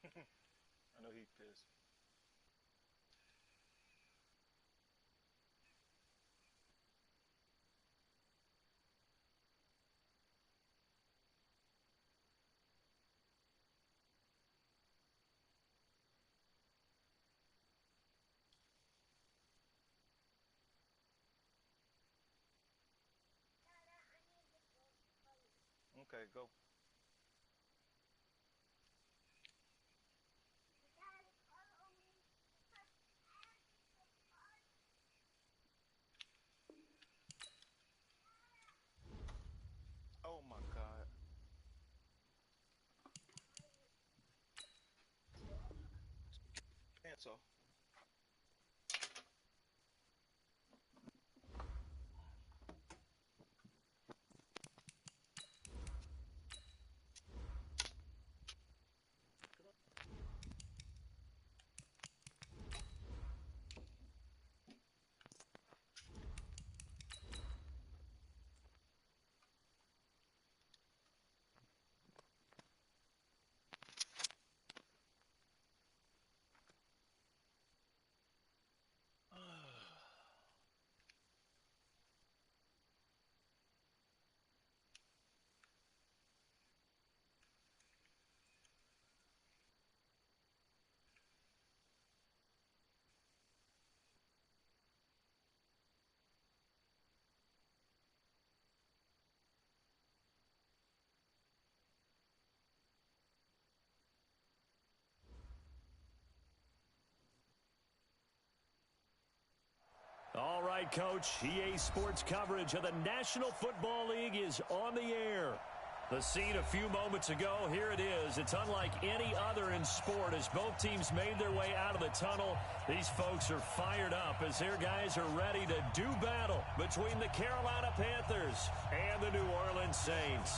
I know he pissed. Okay, go. Oh my God. Pants off. All right, Coach. EA Sports coverage of the National Football League is on the air. The scene a few moments ago, here it is. It's unlike any other in sport as both teams made their way out of the tunnel. These folks are fired up as their guys are ready to do battle between the Carolina Panthers and the New Orleans Saints.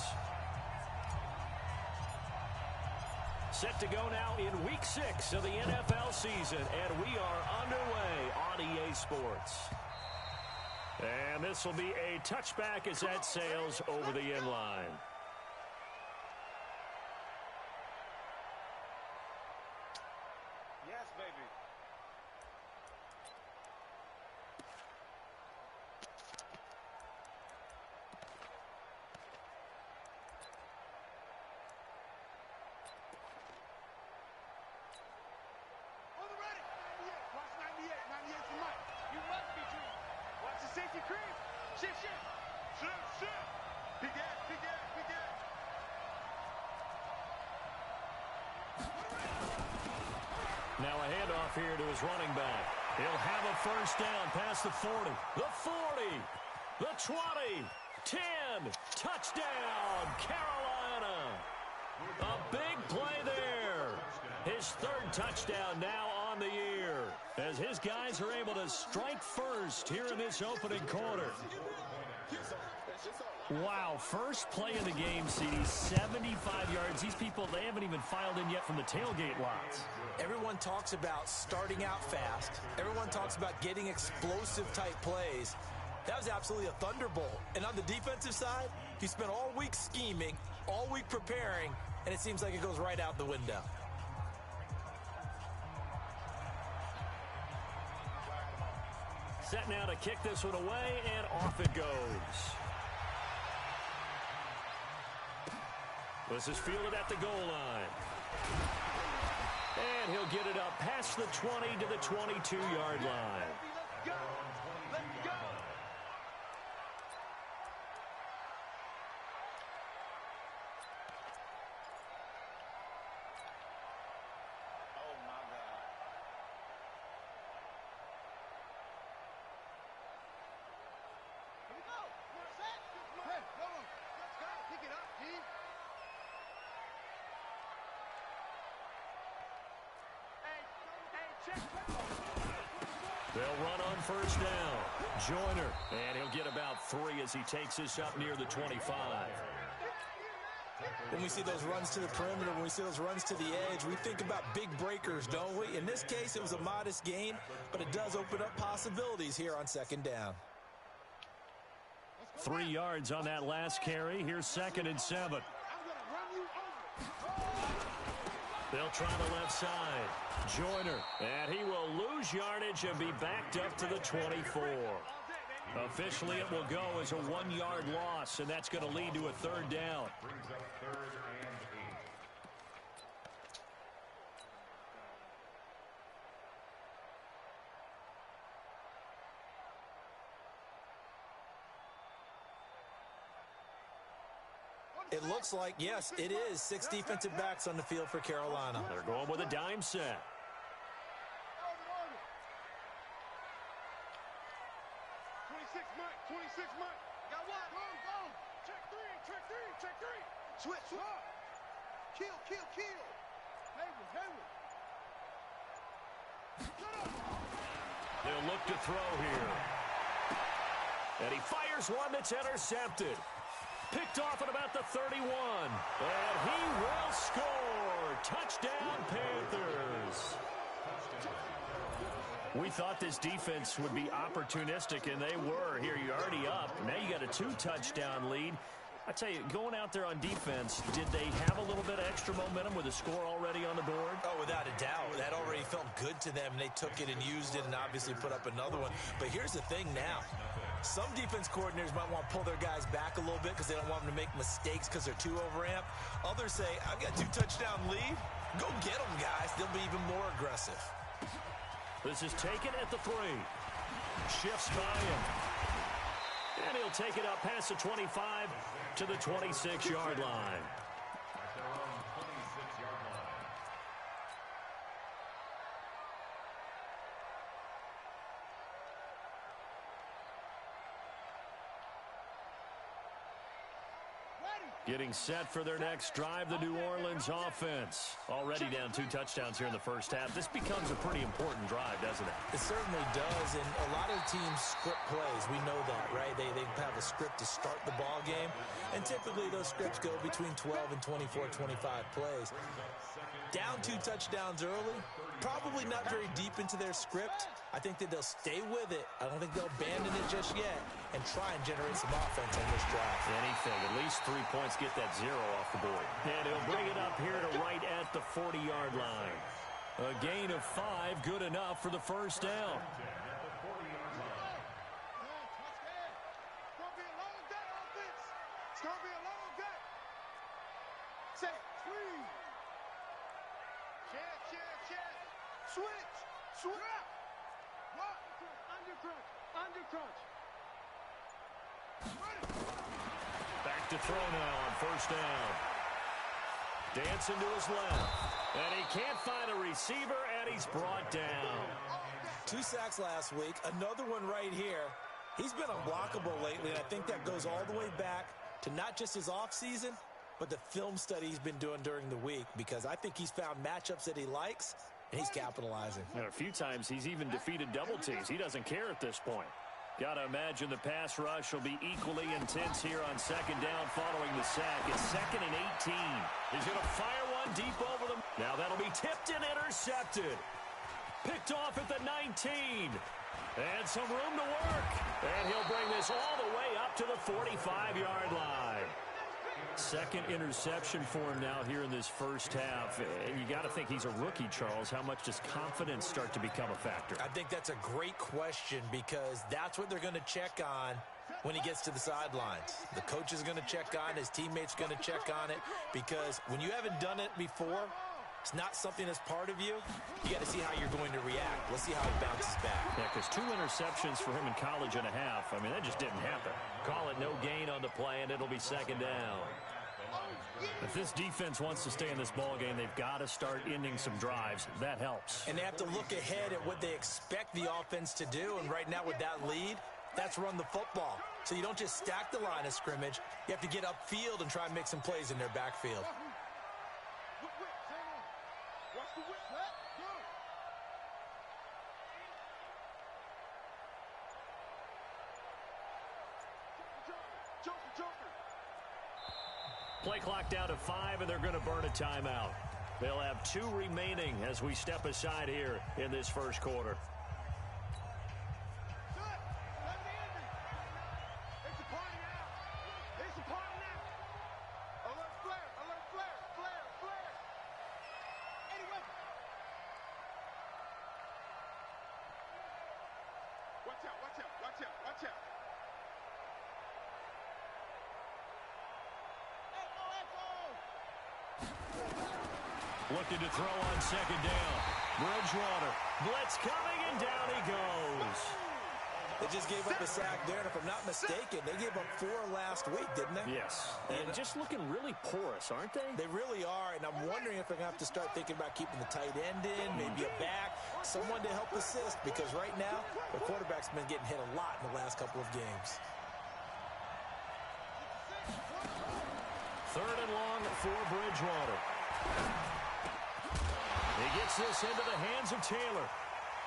Set to go now in Week 6 of the NFL season, and we are underway on EA Sports. And this will be a touchback as that sails over the end line. Yes, baby. Safety cream. Shift. Big ass. Now a handoff here to his running back. He'll have a first down past the 40. The 40. The 20. 10. Touchdown, Carolina. A big play there. His third touchdown now on the year as his guys are able to strike first here in this opening quarter. Wow, first play of the game, CD, 75 yards. These people, they haven't even filed in yet from the tailgate lots. Everyone talks about starting out fast. Everyone talks about getting explosive-type plays. That was absolutely a thunderbolt. And on the defensive side, he spent all week scheming, all week preparing, and it seems like it goes right out the window. Set now to kick this one away, and off it goes. This is fielded at the goal line. And he'll get it up past the 20 to the 22-yard line. Let's go. Oh my God. Here we go. We're set. Hey, come on. Let's go. Pick it up, team. They'll run on first down. Joyner, and he'll get about 3 as he takes this up near the 25. When we see those runs to the perimeter, when we see those runs to the edge, we think about big breakers, don't we? In this case, it was a modest gain, but it does open up possibilities here on second down. 3 yards on that last carry. Here's 2nd and 7. They'll try the left side. Joyner, and he will lose yardage and be backed up to the 24. Officially, it will go as a 1-yard loss, and that's going to lead to a third down. It looks like, yes, it is 6 defensive backs on the field for Carolina. They're going with a dime set. 26 Mike. Got one. Go. Check three. Switch. Kill. Hayward. They'll look to throw here. And he fires one that's intercepted. Picked off at about the 31. And he will score. Touchdown, Panthers. We thought this defense would be opportunistic, and they were. Here, you're already up. Now you got a 2-touchdown lead. I tell you, going out there on defense, did they have a little bit of extra momentum with a score already on the board? Oh, without a doubt. That already felt good to them. They took it and used it and obviously put up another one. But here's the thing now. Some defense coordinators might want to pull their guys back a little bit because they don't want them to make mistakes because they're too overamped. Others say, I've got 2-touchdown lead. Go get them, guys. They'll be even more aggressive. This is taken at the 3. Shifts by him. And he'll take it up past the 25 to the 26-yard line. Getting set for their next drive, the New Orleans offense. Already down 2 touchdowns here in the first half. This becomes a pretty important drive, doesn't it? It certainly does, and a lot of teams script plays. We know that, right? They have a script to start the ball game, and typically those scripts go between 12 and 24, 25 plays. Down 2 touchdowns early, probably not very deep into their script. I think that they'll stay with it. I don't think they'll abandon it just yet and try and generate some offense on this drive. Anything. At least 3 points, get that 0 off the board. And he'll bring it up here to right at the 40-yard line. A gain of 5, good enough for the first down. Undercrunch. Back to throw now on first down. Dancing to his left. And he can't find a receiver, and he's brought down. 2 sacks last week, another one right here. He's been unblockable lately, and I think that goes all the way back to not just his offseason, but the film study he's been doing during the week, because I think he's found matchups that he likes, and he's capitalizing. And a few times he's even defeated double teams. He doesn't care at this point. Got to imagine the pass rush will be equally intense here on second down following the sack. It's 2nd and 18. He's going to fire one deep over them. Now that'll be tipped and intercepted. Picked off at the 19. And some room to work. And he'll bring this all the way up to the 45-yard line. 2nd interception for him now here in this first half. And you got to think he's a rookie, Charles. How much does confidence start to become a factor? I think that's a great question, because that's what they're going to check on when he gets to the sidelines. The coach is going to check on it. His teammates are going to check on it, because when you haven't done it before, it's not something that's part of you. You got to see how you're going to react. Let's see how he bounces back. Yeah, because 2 interceptions for him in college and a half. I mean, that just didn't happen. Call it no gain on the play, and it'll be 2nd down. If this defense wants to stay in this ball game, they've got to start ending some drives. That helps. And they have to look ahead at what they expect the offense to do. And right now with that lead, that's run the football. So you don't just stack the line of scrimmage. You have to get upfield and try and make some plays in their backfield. Play clock down to 5, and they're going to burn a timeout. They'll have 2 remaining as we step aside here in this first quarter. Looking to throw on second down. Bridgewater. Blitz coming, and down he goes. They just gave up a sack there, and if I'm not mistaken, they gave up 4 last week, didn't they? Yes. And just looking really porous, aren't they? They really are, and I'm wondering if they're going to have to start thinking about keeping the tight end in, maybe a back, someone to help assist, because right now, the quarterback's been getting hit a lot in the last couple of games. 3rd and long for Bridgewater. He gets this into the hands of Taylor.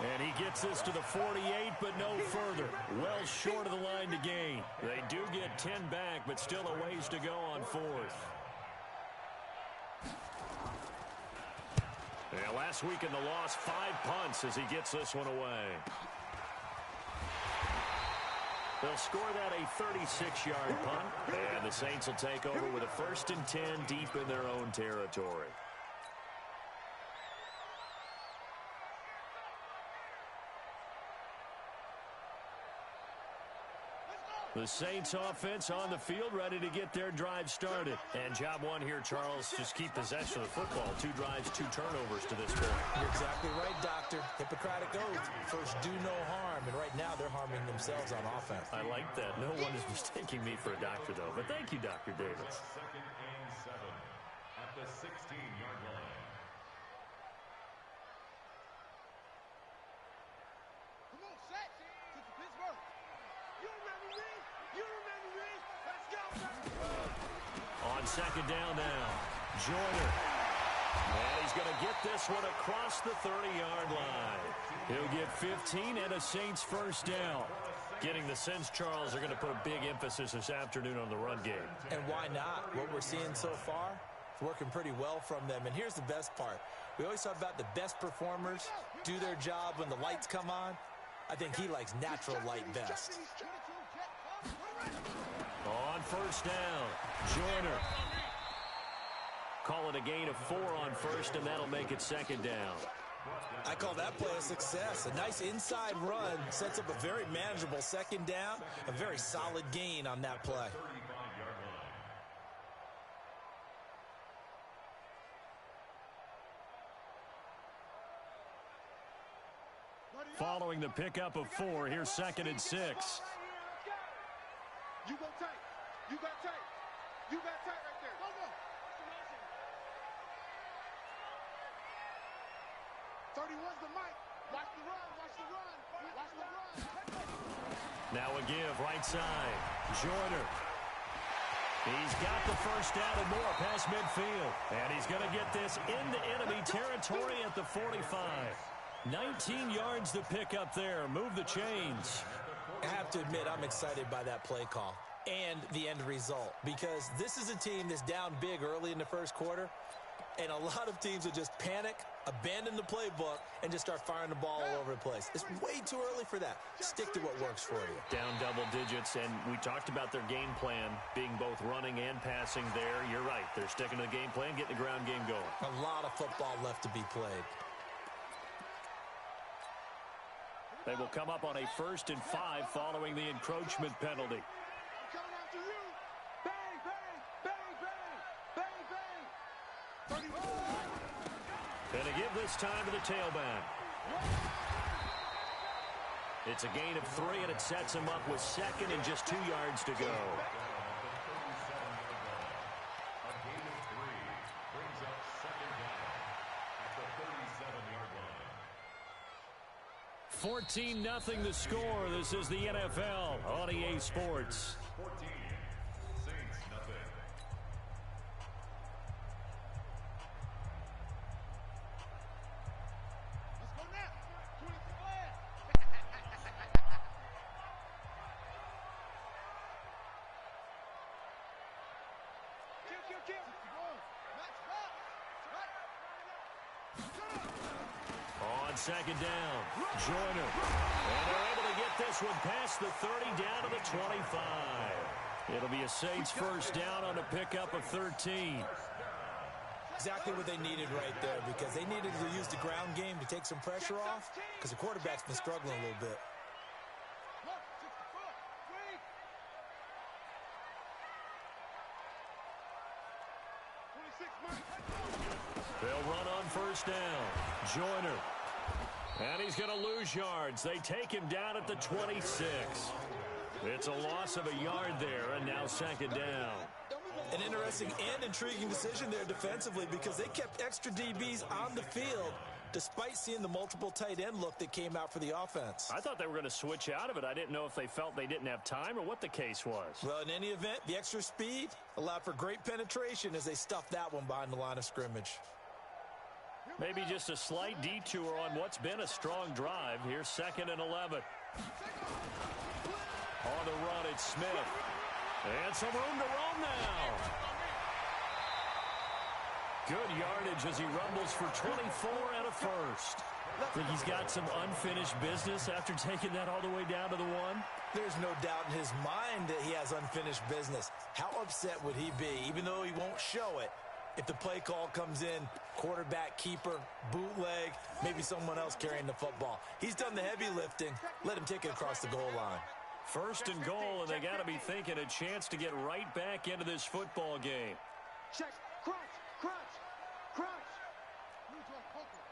And he gets this to the 48, but no further. Well short of the line to gain. They do get 10 back, but still a ways to go on 4th. Yeah, last week in the loss, 5 punts as he gets this one away. They'll score that a 36-yard punt, and the Saints will take over with a 1st and 10 deep in their own territory. The Saints offense on the field, ready to get their drive started. And job one here, Charles, just keep possession of the football. 2 drives, 2 turnovers to this point. You're exactly right, Doctor. Hippocratic oath. First, do no harm. And right now, they're harming themselves on offense. I like that. No one is mistaking me for a doctor, though. But thank you, Dr. Davis. 2nd and 7 at the 16-yard line. Come on, set. To Pittsburgh. You remember me? You remember me? Let's go. On 2nd down now, Joyner. And he's going to get this one across the 30-yard line. He'll get 15 and a Saints 1st down. Getting the sense, Charles, are going to put a big emphasis this afternoon on the run game. And why not? What we're seeing so far, it's working pretty well from them. And here's the best part. We always talk about the best performers do their job when the lights come on. I think he likes natural light best. On 1st down, Joyner. Call it a gain of 4 on 1st, and that'll make it 2nd down. I call that play a success. A nice inside run sets up a very manageable 2nd down. A very solid gain on that play. Following the pickup of 4, here's 2nd and 6. You go tight. You got tight. You got tight right there. Go, go. 31's the mic. Watch the run. Watch the run. Watch the run. Now a give, right side. Joyner. He's got the 1st down and more past midfield. And he's going to get this into enemy territory at the 45. 19 yards to pick up there. Move the chains. I have to admit, I'm excited by that play call and the end result, because this is a team that's down big early in the 1st quarter, and a lot of teams will just panic, abandon the playbook, and just start firing the ball all over the place. It's way too early for that. Stick to what works for you. Down double digits, and we talked about their game plan being both running and passing there. You're right. They're sticking to the game plan, getting the ground game going. A lot of football left to be played. They will come up on a 1st and 5 following the encroachment penalty. Coming after you. Bang, bang, bang, bang, bang, bang. 31. Going to give this time to the tailback. It's a gain of 3, and it sets him up with 2nd and just 2 yards to go. 14-0 the score. This is the NFL on EA Sports. 14, Saints nothing. Let's go now. 20 to flag. Kill. Match back. On 2nd down, Joyner. And they're able to get this one past the 30 down to the 25. It'll be a Saints 1st down on a pickup of 13. Exactly what they needed right there, because they needed to use the ground game to take some pressure off, because the quarterback's been struggling a little bit. They'll run on first down. Joyner. And he's going to lose yards. They take him down at the 26. It's a loss of a yard there, and now second down. An interesting and intriguing decision there defensively because they kept extra DBs on the field despite seeing the multiple tight end look that came out for the offense. I thought they were going to switch out of it. I didn't know if they felt they didn't have time or what the case was. Well, in any event, the extra speed allowed for great penetration as they stuffed that one behind the line of scrimmage. Maybe just a slight detour on what's been a strong drive. Here's 2nd and 11. On the run, it's Smith. And some room to roam now. Good yardage as he rumbles for 24 and a first. Think he's got some unfinished business after taking that all the way down to the 1? There's no doubt in his mind that he has unfinished business. How upset would he be, even though he won't show it, if the play call comes in, quarterback, keeper, bootleg, maybe someone else carrying the football? He's done the heavy lifting. Let him take it across the goal line. 1st and goal, and they got to be thinking a chance to get right back into this football game. Check. Crunch. Crunch. Crunch. Move to a poker.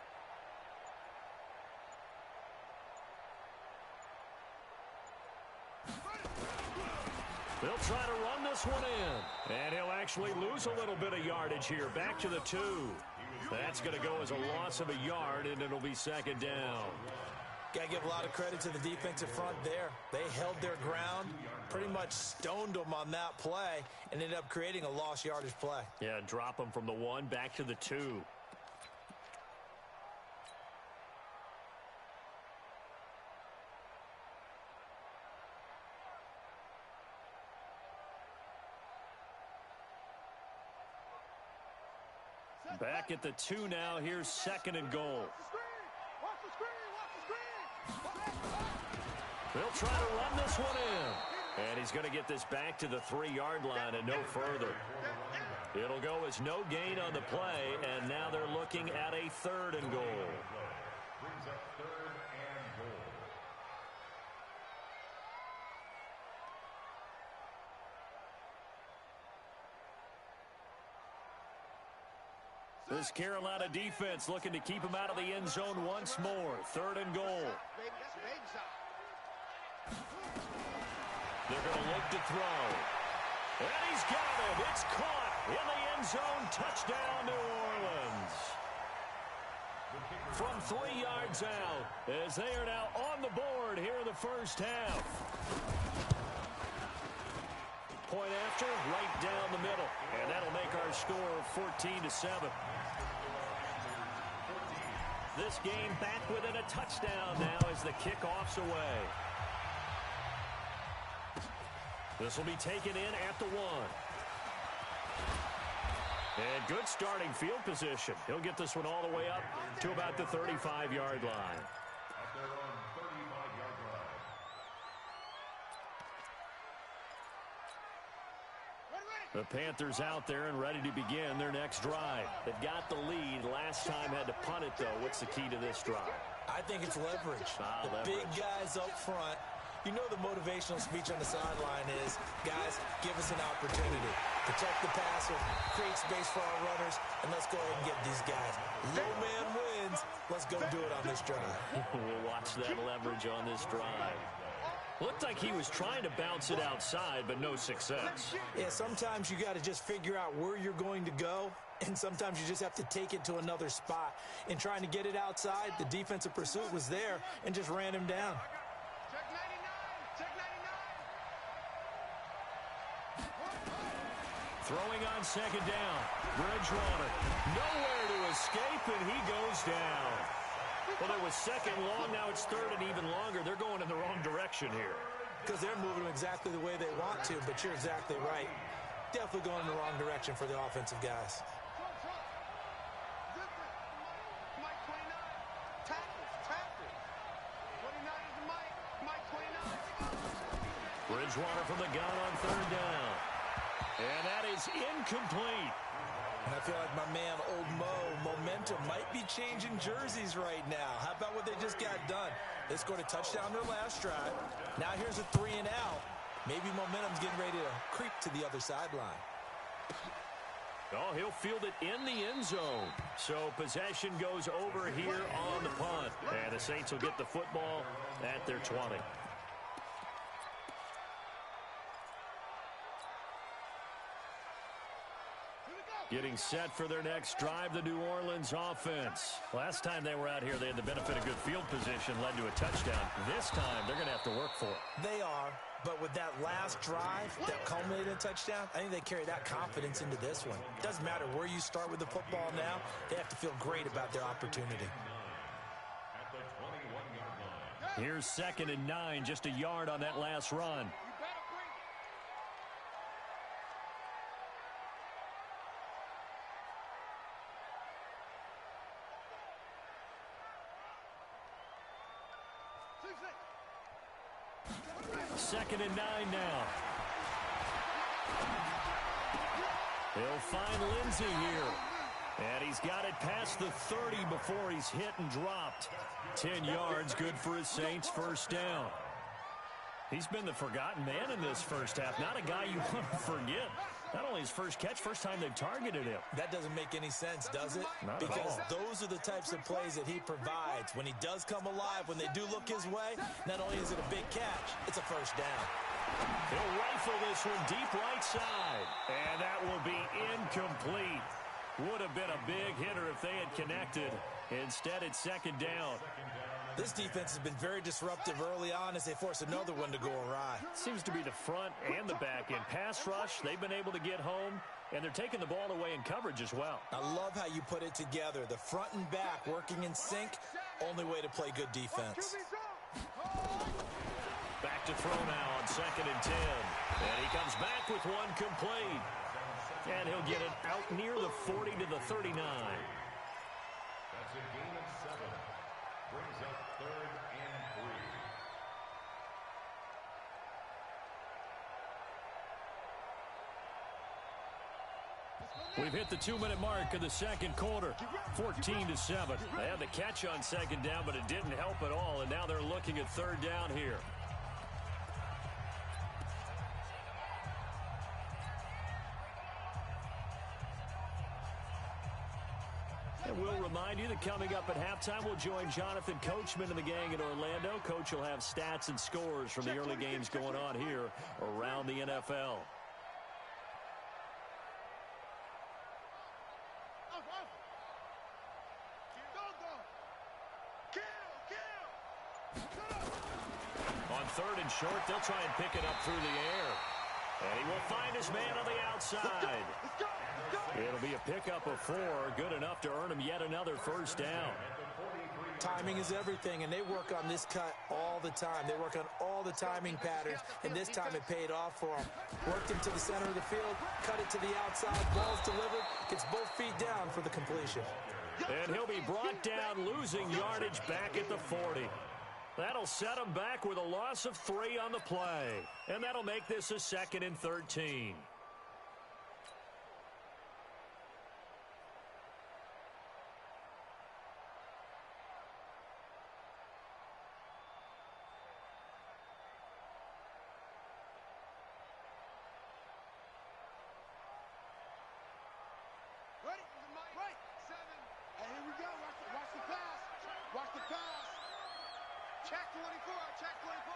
They'll try to run this one in. And he'll actually lose a little bit of yardage here. Back to the 2. That's going to go as a loss of a yard, and it'll be 2nd down. Got to give a lot of credit to the defensive front there. They held their ground, pretty much stoned them on that play, and ended up creating a lost yardage play. Yeah, drop them from the 1 back to the 2. Back at the 2 now. Here's 2nd and goal. Watch the screen. Watch the screen. They'll try to run this one in. And he's going to get this back to the 3-yard line and no further. It'll go as no gain on the play, and now they're looking at a 3rd and goal. Brings up 3rd and goal. This Carolina defense looking to keep him out of the end zone once more. 3rd and goal. They're going to look to throw. And he's got it. It's caught in the end zone. Touchdown, New Orleans. From 3 yards out, as they are now on the board here in the first half. Point after, right down the middle. And that'll make our score 14-7. This game back within a touchdown now as the kickoff's away. This will be taken in at the 1. And good starting field position. He'll get this one all the way up to about the 35-yard line. At their own 35-yard line. The Panthers out there and ready to begin their next drive. They've got the lead. Last time had to punt it, though. What's the key to this drive? I think it's leverage. Leverage. Big guys up front. You know the motivational speech on the sideline is, guys, give us an opportunity. Protect the passer, create space for our runners, and let's go ahead and get these guys. Low man wins. Let's go do it on this drive. We'll watch that leverage on this drive. Looked like he was trying to bounce it outside, but no success. Yeah, sometimes you got to just figure out where you're going to go, and sometimes you just have to take it to another spot. In trying to get it outside, the defensive pursuit was there and just ran him down. Check 99. Check 99. Throwing on 2nd down. Bridgewater. Nowhere to escape, and he goes down. Well, it was 2nd long. Now it's 3rd and even longer. They're going in the wrong direction here. Because they're moving them exactly the way they want to, but you're exactly right. Definitely going in the wrong direction for the offensive guys. Mike 29. Tackles. 29 is the Mike 29. Bridgewater from the gun on 3rd down. And that is incomplete. And I feel like my man, Old Mo, momentum might be changing jerseys right now. How about what they just got done? They scored a touchdown their last drive. Now here's a 3 and out. Maybe momentum's getting ready to creep to the other sideline. Oh, he'll field it in the end zone. So possession goes over here on the punt. And the Saints will get the football at their 20. Getting set for their next drive, the New Orleans offense. Last time they were out here, they had the benefit of good field position, led to a touchdown. This time, they're going to have to work for it. They are, but with that last drive that culminated in a touchdown, I think they carry that confidence into this one. It doesn't matter where you start with the football now. They have to feel great about their opportunity. Here's 2nd and 9, just a yard on that last run. Second and 9 now. He'll find Lindsey here. And he's got it past the 30 before he's hit and dropped. 10 yards, good for his Saints, first down. He's been the forgotten man in this first half. Not a guy you want to forget. Not only his first catch, first time they've targeted him. That doesn't make any sense, does it? Not at because all. Those are the types of plays that he provides. When he does come alive, when they do look his way, not only is it a big catch, it's a first down. He'll rifle this one deep right side. And that will be incomplete. Would have been a big hitter if they had connected. Instead, it's second down. This defense has been very disruptive early on as they force another one to go awry. Seems to be the front and the back end. Pass rush, they've been able to get home, and they're taking the ball away in coverage as well. I love how you put it together. The front and back working in sync, only way to play good defense. Back to throw now on 2nd and 10. And he comes back with one complete. And he'll get it out near the 40 to the 39. That's a gain of 7. Brings up 3rd and 3. We've hit the 2-minute mark of the second quarter. 14-7. They had the catch on second down, but it didn't help at all. And now they're looking at third down here. And we'll remind you that coming up at halftime, we'll join Jonathan Coachman and the gang in Orlando. Coach will have stats and scores from the early games going on here around the NFL. On 3rd and short, they'll try and pick it up through the air. And he will find his man on the outside. It'll be a pickup of 4, good enough to earn him yet another first down. Timing is everything, and they work on this cut all the time. They work on all the timing patterns, and this time it paid off for them. Worked him to the center of the field, cut it to the outside, ball's delivered, gets both feet down for the completion. And he'll be brought down, losing yardage back at the 40. That'll set him back with a loss of 3 on the play. And that'll make this a 2nd and 13. Ready? Right. 7. And here we go. Watch the pass. Watch the pass. Check 24. Check 24.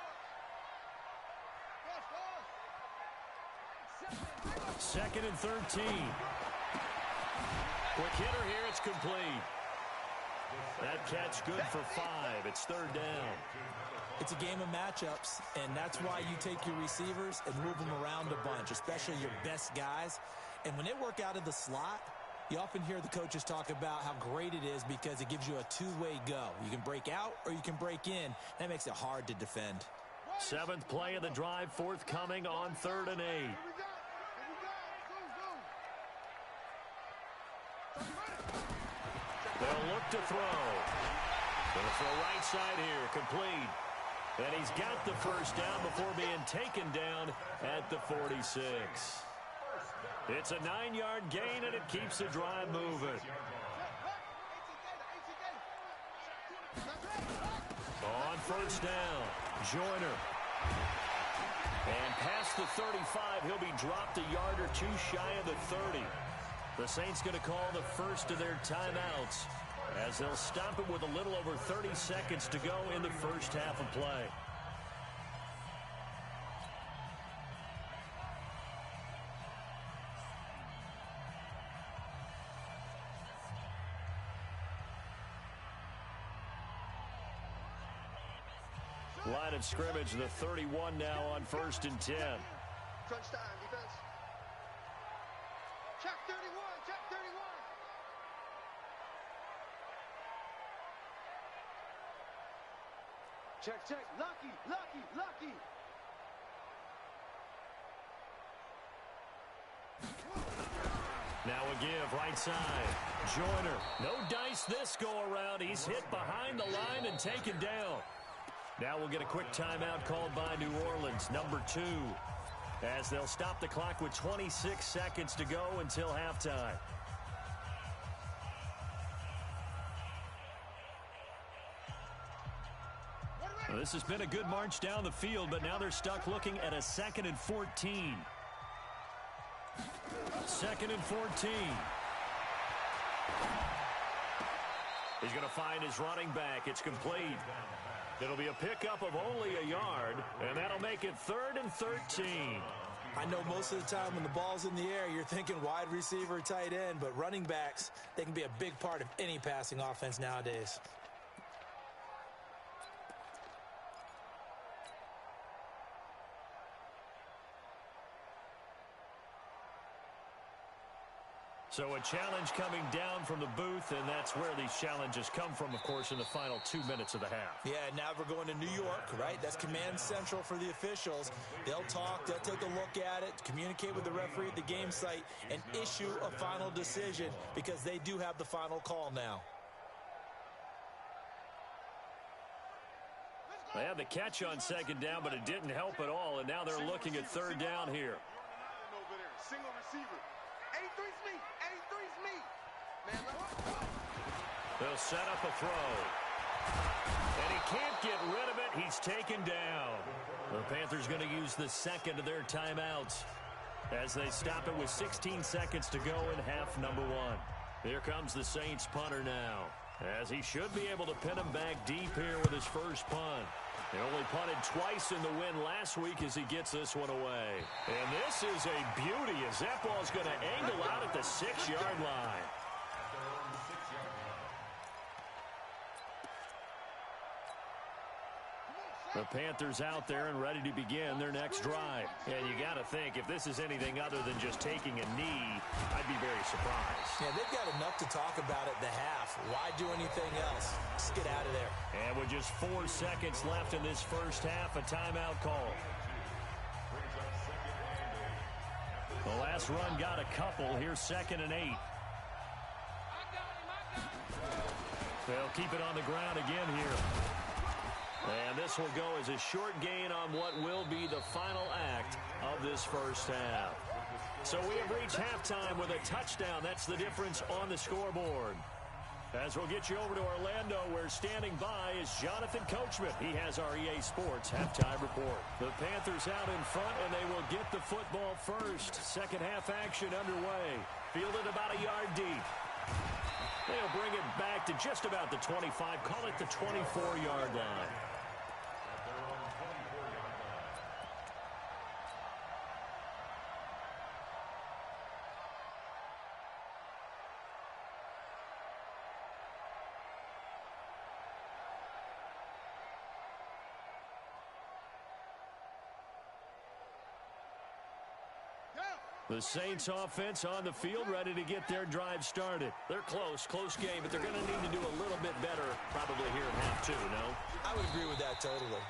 2nd and 13. Quick hitter here. It's complete. That catch good for 5. It's 3rd down. It's a game of matchups, and that's why you take your receivers and move them around a bunch, especially your best guys. And when they work out of the slot, you often hear the coaches talk about how great it is because it gives you a two-way go. You can break out or you can break in. That makes it hard to defend. 7th play of the drive, forthcoming on 3rd and 8. Here we go. They'll look to throw. Gonna throw right side here, complete. And he's got the first down before being taken down at the 46. It's a 9-yard gain, and it keeps the drive moving. On first down, Joyner. And past the 35, he'll be dropped a yard or two shy of the 30. The Saints going to call the first of their timeouts as they'll stop it with a little over 30 seconds to go in the first half of play. Line of scrimmage, the 31 now on 1st and 10. Crunch time, defense. Check 31, check 31. Check. Lucky. Now a give, right side. Joyner, no dice this go around. He's hit behind the line and taken down. Now we'll get a quick timeout called by New Orleans, number 2, as they'll stop the clock with 26 seconds to go until halftime. Well, this has been a good march down the field, but now they're stuck looking at a 2nd and 14. 2nd and 14. He's going to find his running back. It's complete. It'll be a pickup of only a yard, and that'll make it 3rd and 13. I know most of the time when the ball's in the air, you're thinking wide receiver, tight end, but running backs, they can be a big part of any passing offense nowadays. So a challenge coming down from the booth, and that's where these challenges come from, of course, in the final 2 minutes of the half. Yeah, now we're going to New York, right? That's command central for the officials. They'll talk, they'll take a look at it, communicate with the referee at the game site, and issue a final decision because they do have the final call now. They had the catch on 2nd down, but it didn't help at all, and now they're looking at 3rd down here. Single receiver. 83's me. 83's me. Man, They'll set up a throw. And he can't get rid of it. He's taken down. The Panthers going to use the 2nd of their timeouts as they stop it with 16 seconds to go in half number 1. Here comes the Saints punter now, as he should be able to pin him back deep here with his first punt. He only punted twice in the win last week as he gets this one away. And this is a beauty as that ball's going to angle out at the 6-yard line. The Panthers out there and ready to begin their next drive. And you got to think, if this is anything other than just taking a knee, I'd be very surprised. Yeah, they've got enough to talk about at the half. Why do anything else? Just get out of there. And with just 4 seconds left in this first half, a timeout call. The last run got a couple. Here's 2nd and 8. They'll keep it on the ground again here. And this will go as a short gain on what will be the final act of this first half. So we have reached halftime with a touchdown. That's the difference on the scoreboard. As we'll get you over to Orlando, where standing by is Jonathan Coachman. He has our EA Sports halftime report. The Panthers out in front, and they will get the football first. Second half action underway. Fielded about a yard deep. They'll bring it back to just about the 25. Call it the 24-yard line. The Saints offense on the field, ready to get their drive started. They're close game, but they're going to need to do a little bit better probably here in half 2, no? I would agree with that totally.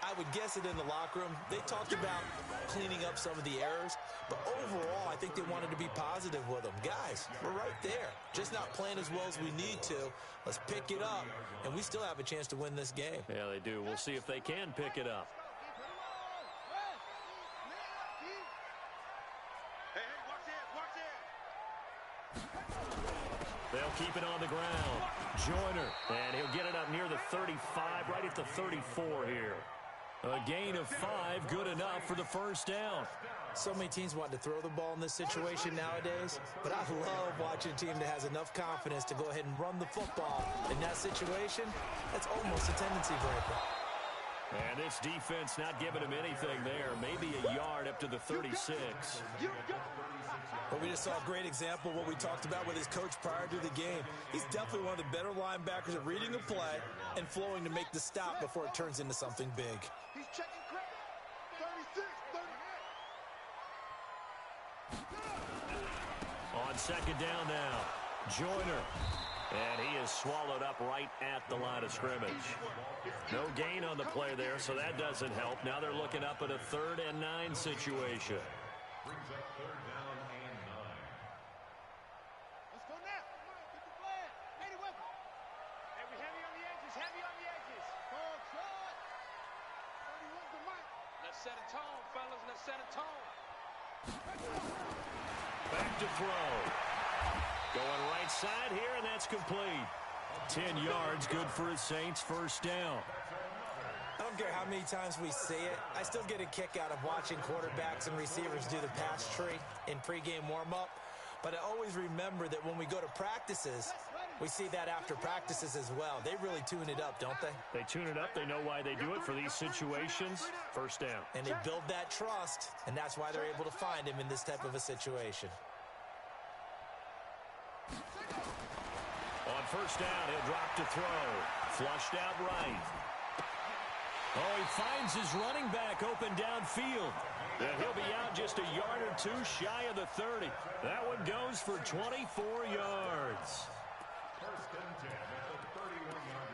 I would guess it in the locker room. They talked about cleaning up some of the errors, but overall, I think they wanted to be positive with them. Guys, we're right there. Just not playing as well as we need to. Let's pick it up, and we still have a chance to win this game. Yeah, they do. We'll see if they can pick it up. They'll keep it on the ground. Joyner, and he'll get it up near the 35, right at the 34 here. A gain of 5, good enough for the first down. So many teams want to throw the ball in this situation nowadays, but I love watching a team that has enough confidence to go ahead and run the football. In that situation, that's almost a tendency breaker. And this defense not giving him anything there. Maybe a yard up to the 36. But we just saw a great example of what we talked about with his coach prior to the game. He's definitely one of the better linebackers at reading a play and flowing to make the stop before it turns into something big. He's checking credit. 36, 38. On second down now, Joyner. And he is swallowed up right at the line of scrimmage. No gain on the play there, so that doesn't help. Now they're looking up at a 3rd and 9 situation. Brings up 3rd down and 9. Let's go now. Come on, get the flag. Hey, weapon. Hey, we heavy on the edges, heavy on the edges. Ball shot. 31's the mic. Let's set a tone, fellas. Let's set a tone. Back to throw. Going right side here, and that's complete. 10 yards, good for his Saints, first down. I don't care how many times we see it. I still get a kick out of watching quarterbacks and receivers do the pass tree in pregame warm-up. But I always remember that when we go to practices, we see that after practices as well. They really tune it up, don't they? They tune it up. They know why they do it for these situations. First down. And they build that trust, and that's why they're able to find him in this type of a situation. On first down, he'll drop to throw. Flushed out right. Oh, he finds his running back open downfield. And he'll be out just a yard or two shy of the 30. That one goes for 24 yards. First and 10 at the 31-yard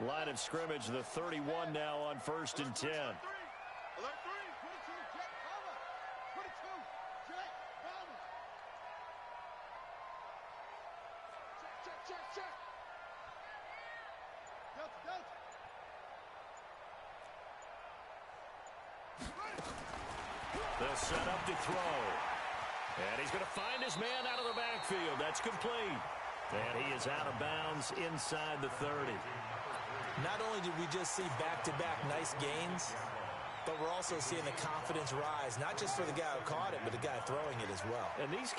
line. Line of scrimmage, the 31 now on first and 10. Alert 3. 22, jet cover. 22, jet cover. Check. Delta. They'll set up to throw. And he's going to find his man out of the backfield. That's complete. And he is out of bounds inside the 30. Not only did we just see back-to-back nice gains, but we're also seeing the confidence rise, not just for the guy who caught it, but the guy throwing it as well. And these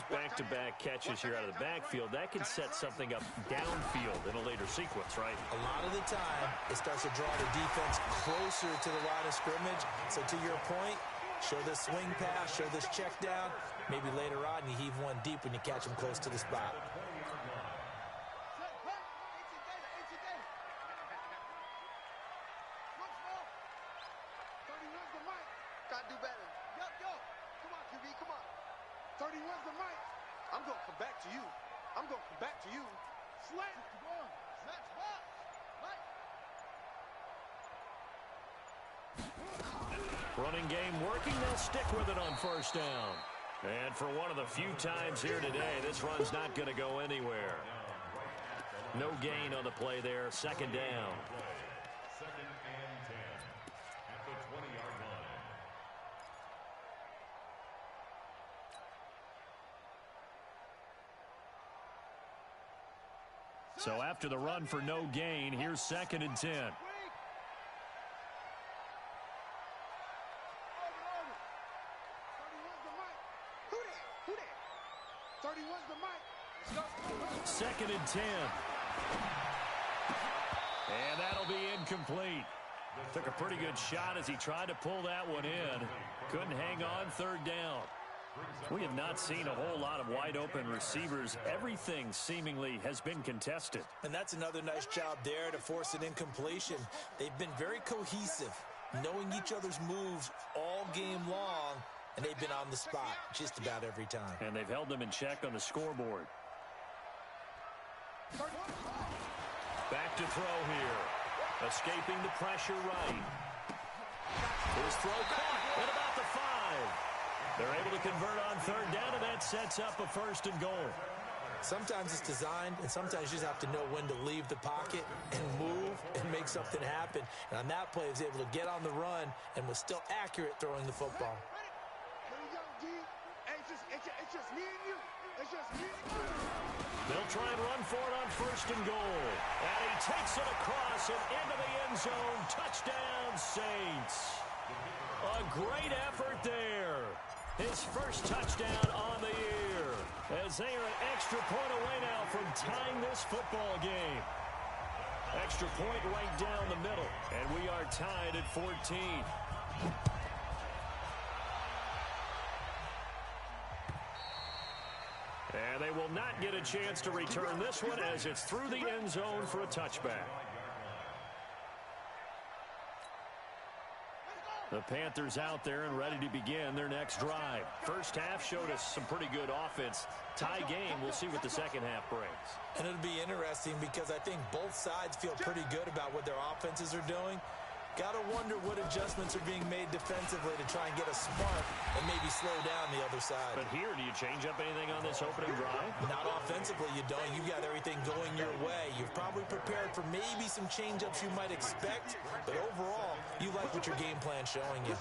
back-to-back catches here out of the backfield, that can set something up downfield in a later sequence, right? A lot of the time, it starts to draw the defense closer to the line of scrimmage. So to your point, show this swing pass, show this check down. Maybe later on, you heave one deep when you catch him close to the spot. Gotta do better. Yo. Come on, QB, come on. 31's the mic. I'm gonna come back to you. Slant. Snatch box. Running game working. They'll stick with it on first down. And for one of the few times here today, this run's not going to go anywhere. No gain on the play there. Second down. Second and 10 at the 20-yard line. So after the run for no gain, here's second and 10. Second and 10. And that'll be incomplete. Took a pretty good shot as he tried to pull that one in. Couldn't hang on, third down. We have not seen a whole lot of wide open receivers. Everything seemingly has been contested. And that's another nice job there to force an incompletion. They've been very cohesive, knowing each other's moves all game long, and they've been on the spot just about every time. And they've held them in check on the scoreboard. Back to throw here. Escaping the pressure right. His throw caught at about the 5. They're able to convert on third down, and that sets up a first and goal. Sometimes it's designed, and sometimes you just have to know when to leave the pocket and move and make something happen. And on that play, he was able to get on the run and was still accurate throwing the football. Here we go, D. Hey, It's just me and you. It's just me and you. They'll try and run for it on 1st and goal. And he takes it across and into the end zone. Touchdown, Saints. A great effort there. His first touchdown on the year. As they are an extra point away now from tying this football game. Extra point right down the middle. And we are tied at 14. And they will not get a chance to return this one as it's through the end zone for a touchback. The Panthers out there and ready to begin their next drive. First half showed us some pretty good offense. Tie game, we'll see what the second half brings. And it'll be interesting because I think both sides feel pretty good about what their offenses are doing. Got to wonder what adjustments are being made defensively to try and get a spark and maybe slow down the other side. But here, do you change up anything on this opening drive? Not offensively, you don't. You've got everything going your way. You've probably prepared for maybe some change-ups you might expect, but overall, you like what your game plan's showing you.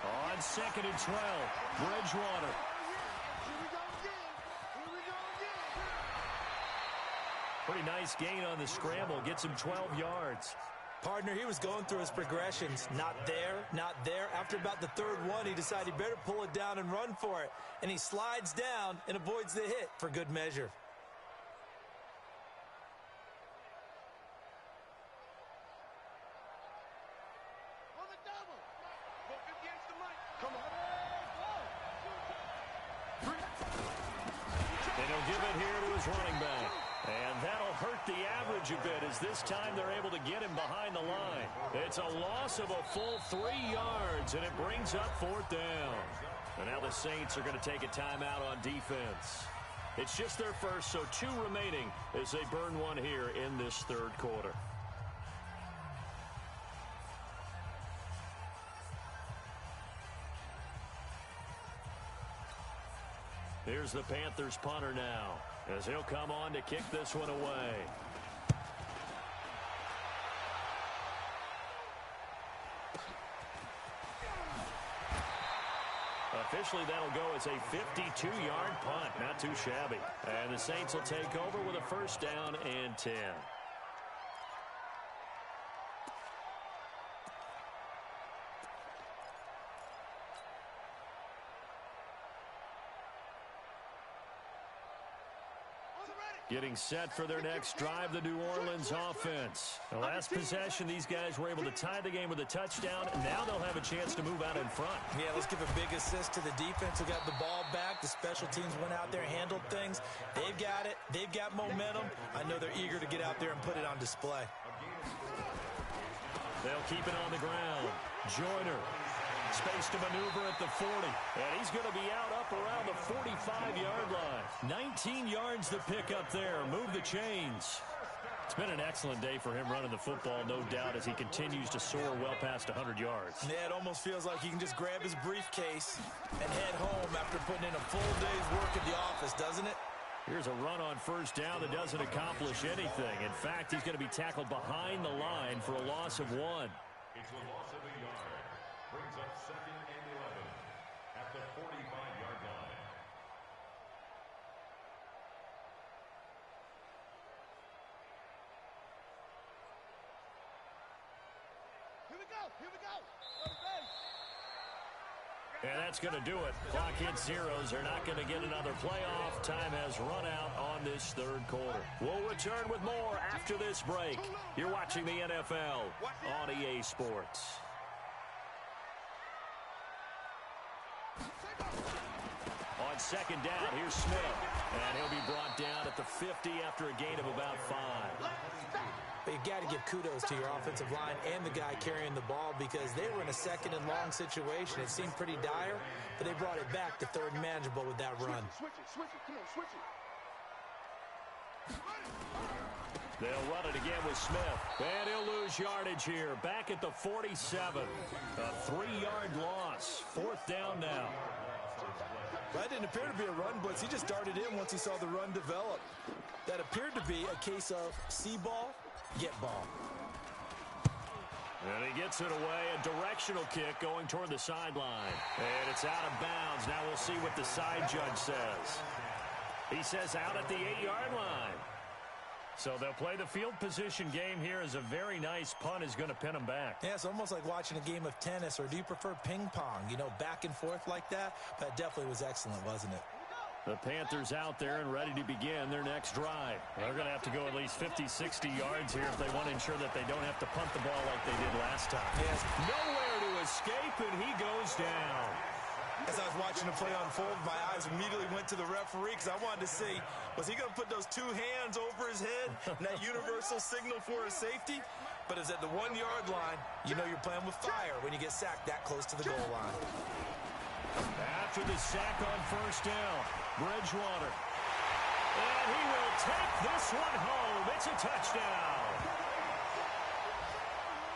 On 2nd and 12, Bridgewater. Pretty nice gain on the scramble. Gets him 12 yards. Partner, he was going through his progressions. Not there, not there. After about the 3rd one, he decided he better pull it down and run for it. And he slides down and avoids the hit for good measure. And he'll give it here to his running back. And that'll hurt the average a bit as this time they're able to get him behind the line. It's a loss of a full 3 yards, and it brings up 4th down. And now the Saints are going to take a timeout on defense. It's just their first, so 2 remaining as they burn one here in this 3rd quarter. Here's the Panthers punter now, as he'll come on to kick this one away. Officially, that'll go as a 52-yard punt. Not too shabby. And the Saints will take over with a 1st down and 10. Getting set for their next drive, the New Orleans offense. The last possession, these guys were able to tie the game with a touchdown, and now they'll have a chance to move out in front. Yeah, let's give a big assist to the defense who got the ball back. The special teams went out there, handled things. They've got it. They've got momentum. I know they're eager to get out there and put it on display. They'll keep it on the ground. Joyner. Space to maneuver at the 40. And he's going to be out up around the 45-yard line. 19 yards to pick up there. Move the chains. It's been an excellent day for him running the football, no doubt, as he continues to soar well past 100 yards. Yeah, it almost feels like he can just grab his briefcase and head home after putting in a full day's work at the office, doesn't it? Here's a run on 1st down that doesn't accomplish anything. In fact, he's going to be tackled behind the line for a loss of 1. It's a loss of a yard. Brings up 2nd and 11 at the 45-yard line. Here we go. Here we go. And that's going to do it. Clock hits zeros. They're not going to get another playoff. Time has run out on this 3rd quarter. We'll return with more after this break. You're watching the NFL on EA Sports. On 2nd down, here's Smith. And he'll be brought down at the 50 after a gain of about 5. But you've got to give kudos to your offensive line and the guy carrying the ball because they were in a 2nd and long situation. It seemed pretty dire, but they brought it back to 3rd and manageable with that run. Switch it. Come on, switch it. They'll run it again with Smith. And he'll lose yardage here. Back at the 47. A 3-yard loss. 4th down now. That didn't appear to be a run blitz. He just darted in once he saw the run develop. That appeared to be a case of see ball, get ball. And he gets it away, a directional kick going toward the sideline. And it's out of bounds. Now we'll see what the side judge says. He says out at the 8-yard line. So they'll play the field position game here as a very nice punt is going to pin them back. Yeah, it's almost like watching a game of tennis, or do you prefer ping pong? You know, back and forth like that? But it definitely was excellent, wasn't it? The Panthers out there and ready to begin their next drive. They're going to have to go at least 50, 60 yards here if they want to ensure that they don't have to punt the ball like they did last time. Yes. Nowhere to escape, and he goes down. As I was watching the play unfold, my eyes immediately went to the referee because I wanted to see, was he going to put those two hands over his head and that universal signal for his safety? But it's at the 1-yard line. You know you're playing with fire when you get sacked that close to the goal line. After the sack on first down, Bridgewater. And he will take this one home. It's a touchdown.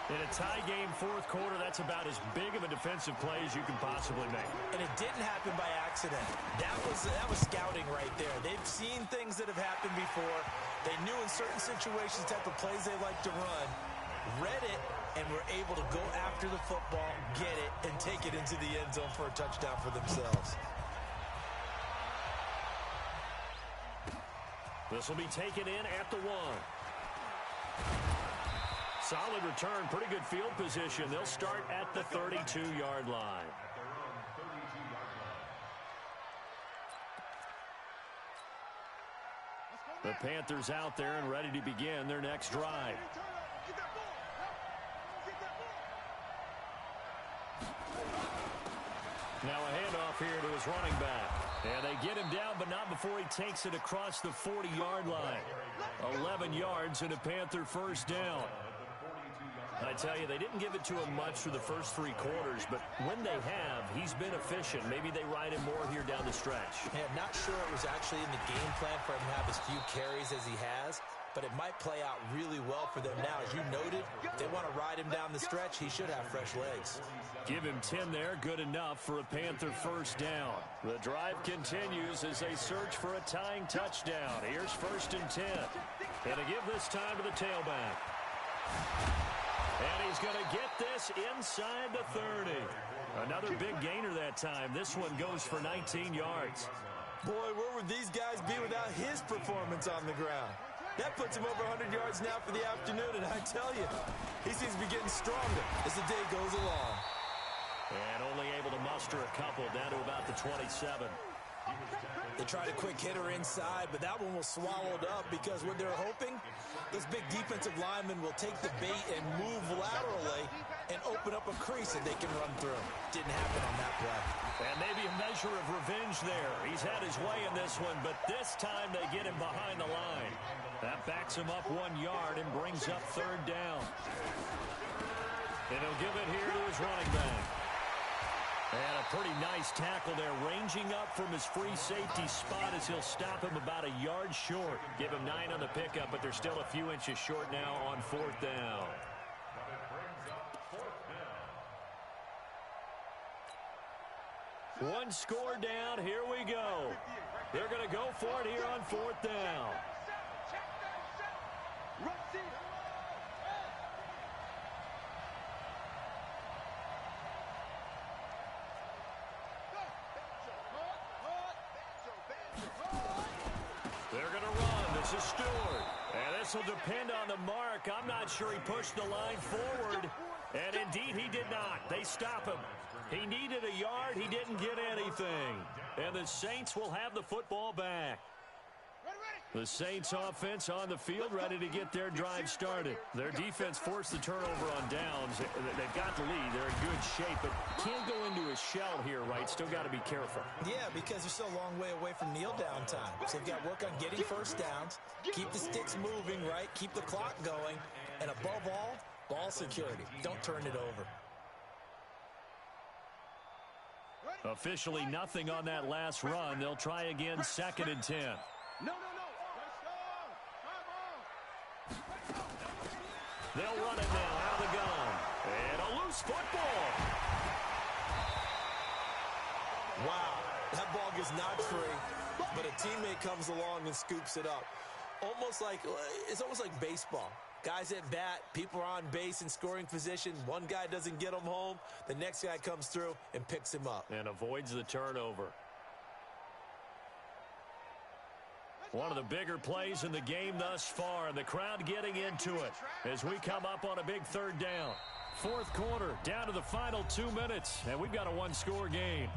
In a tie game fourth quarter, that's about as big of a defensive play as you can possibly make. And it didn't happen by accident. That was scouting right there. They've seen things that have happened before. They knew in certain situations the type of plays they like to run, read it, and were able to go after the football, get it, and take it into the end zone for a touchdown for themselves. This will be taken in at the 1. Solid return, pretty good field position. They'll start at the 32-yard line. The Panthers out there and ready to begin their next drive. Now a handoff here to his running back. And they get him down, but not before he takes it across the 40-yard line. 11 yards and a Panther first down. I tell you, they didn't give it to him much for the first 3 quarters, but when they have, he's been efficient. Maybe they ride him more here down the stretch. Yeah, I'm not sure it was actually in the game plan for him to have as few carries as he has, but it might play out really well for them now. As you noted, if they want to ride him down the stretch, he should have fresh legs. Give him 10 there, good enough for a Panther first down. The drive continues as they search for a tying touchdown. Here's 1st and 10. And to give this time to the tailback. And he's going to get this inside the 30. Another big gainer that time. This one goes for 19 yards. Boy, where would these guys be without his performance on the ground? That puts him over 100 yards now for the afternoon, and I tell you, he seems to be getting stronger as the day goes along. And only able to muster a couple down to about the 27. They tried a quick hitter inside, but that one was swallowed up because what they're hoping, this big defensive lineman will take the bait and move laterally and open up a crease that they can run through. Didn't happen on that play. And maybe a measure of revenge there. He's had his way in this one, but this time they get him behind the line. That backs him up 1 yard and brings up 3rd down. And he'll give it here to his running back. And a pretty nice tackle there, ranging up from his free safety spot as he'll stop him about a yard short. Give him 9 on the pickup, but they're still a few inches short now on 4th down. One score down, here we go. They're going to go for it here on 4th down. They're going to run. This is Stewart. And this will depend on the mark. I'm not sure he pushed the line forward. And indeed, he did not. They stop him. He needed a yard. He didn't get anything. And the Saints will have the football back. The Saints offense on the field, ready to get their drive started. Their defense forced the turnover on downs. They've got the lead. They're in good shape, but can't go into a shell here, right? Still got to be careful. Yeah, because they're still a long way away from kneel down time. So they've got to work on getting first downs, keep the sticks moving, right? Keep the clock going, and above all, ball security. Don't turn it over. Officially nothing on that last run. They'll try again, 2nd and 10. They'll run it now out of the gun. And a loose football. Wow, that ball gets knocked free, but a teammate comes along and scoops it up. It's almost like baseball. Guys at bat, people are on base in scoring position. One guy doesn't get him home. The next guy comes through and picks him up. And avoids the turnover. One of the bigger plays in the game thus far, and the crowd getting into it as we come up on a big third down. Fourth quarter, down to the final 2 minutes, and we've got a one-score game.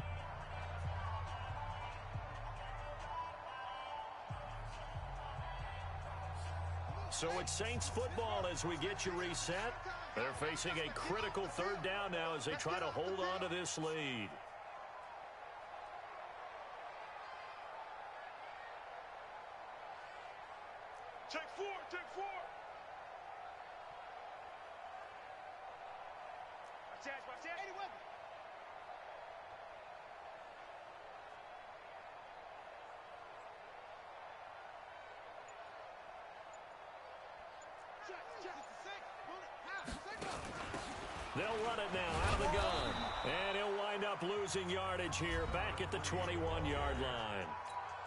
So it's Saints football as we get you reset. They're facing a critical third down now as they try to hold on to this lead. Take four, take four. Watch out. Eddie Weber. They'll run it now out of the gun. And he'll wind up losing yardage here back at the 21-yard line.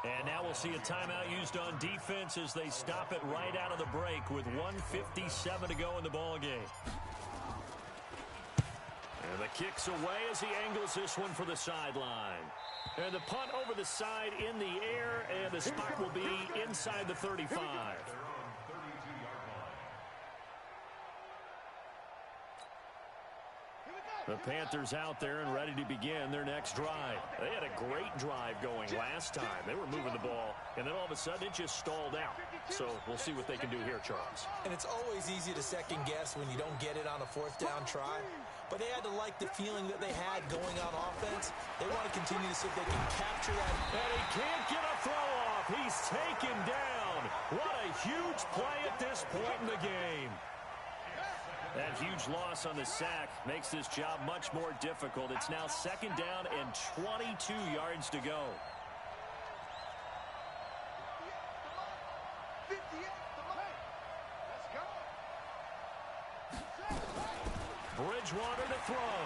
And now we'll see a timeout used on defense as they stop it right out of the break with 1:57 to go in the ballgame. And the kick's away as he angles this one for the sideline. And the punt over the side in the air, and the spot will be inside the 35. The Panthers out there and ready to begin their next drive. They had a great drive going last time. They were moving the ball, and then all of a sudden it just stalled out. So we'll see what they can do here, Charles. And it's always easy to second guess when you don't get it on a fourth down try. But they had to like the feeling that they had going on offense. They want to continue to see if they can capture that. And he can't get a throw off. He's taken down. What a huge play at this point in the game. That huge loss on the sack makes this job much more difficult. It's now second down and 22 yards to go. Bridgewater to throw.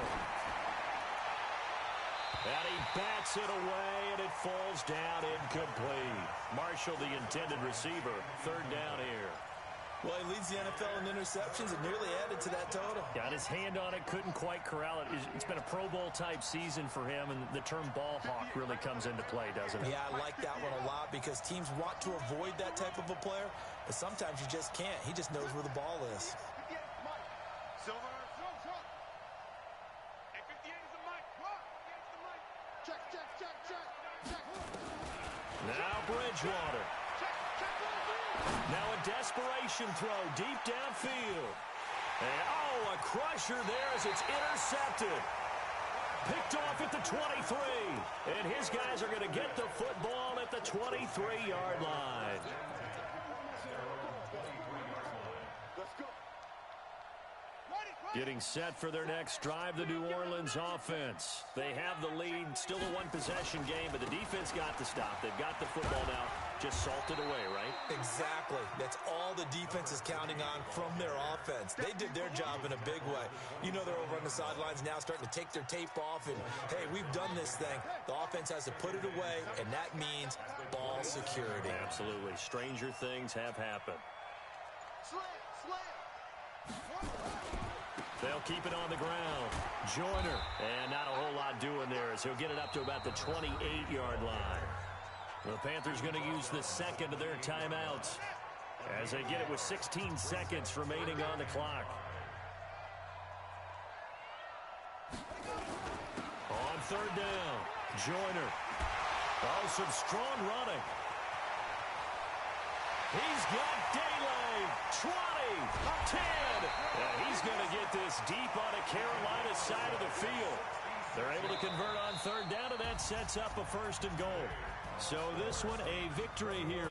And he bats it away, and it falls down incomplete. Marshall, the intended receiver, third down here. Well, he leads the NFL in interceptions and nearly added to that total. Got his hand on it, couldn't quite corral it. It's been a Pro Bowl-type season for him, and the term ball hawk really comes into play, doesn't it? Yeah, I like that one a lot because teams want to avoid that type of a player, but sometimes you just can't. He just knows where the ball is. Now Bridgewater. Now a desperation throw deep downfield. And, oh, a crusher there as it's intercepted. Picked off at the 23. And his guys are going to get the football at the 23-yard line. Getting set for their next drive, the New Orleans offense. They have the lead, still a one-possession game, but the defense got the stop. They've got the football now, just salted away, right? Exactly. That's all the defense is counting on from their offense. They did their job in a big way. You know they're over on the sidelines now starting to take their tape off, and, hey, we've done this thing. The offense has to put it away, and that means ball security. Absolutely. Stranger things have happened. They'll keep it on the ground. Joyner. And not a whole lot doing there as he'll get it up to about the 28-yard line. The Panthers going to use the second of their timeouts as they get it with 16 seconds remaining on the clock. On third down, Joyner. Oh, some strong running. He's got daylight. 20, 10. And he's going to get this deep on a Carolina side of the field. They're able to convert on third down, and that sets up a first and goal. So this one, a victory here.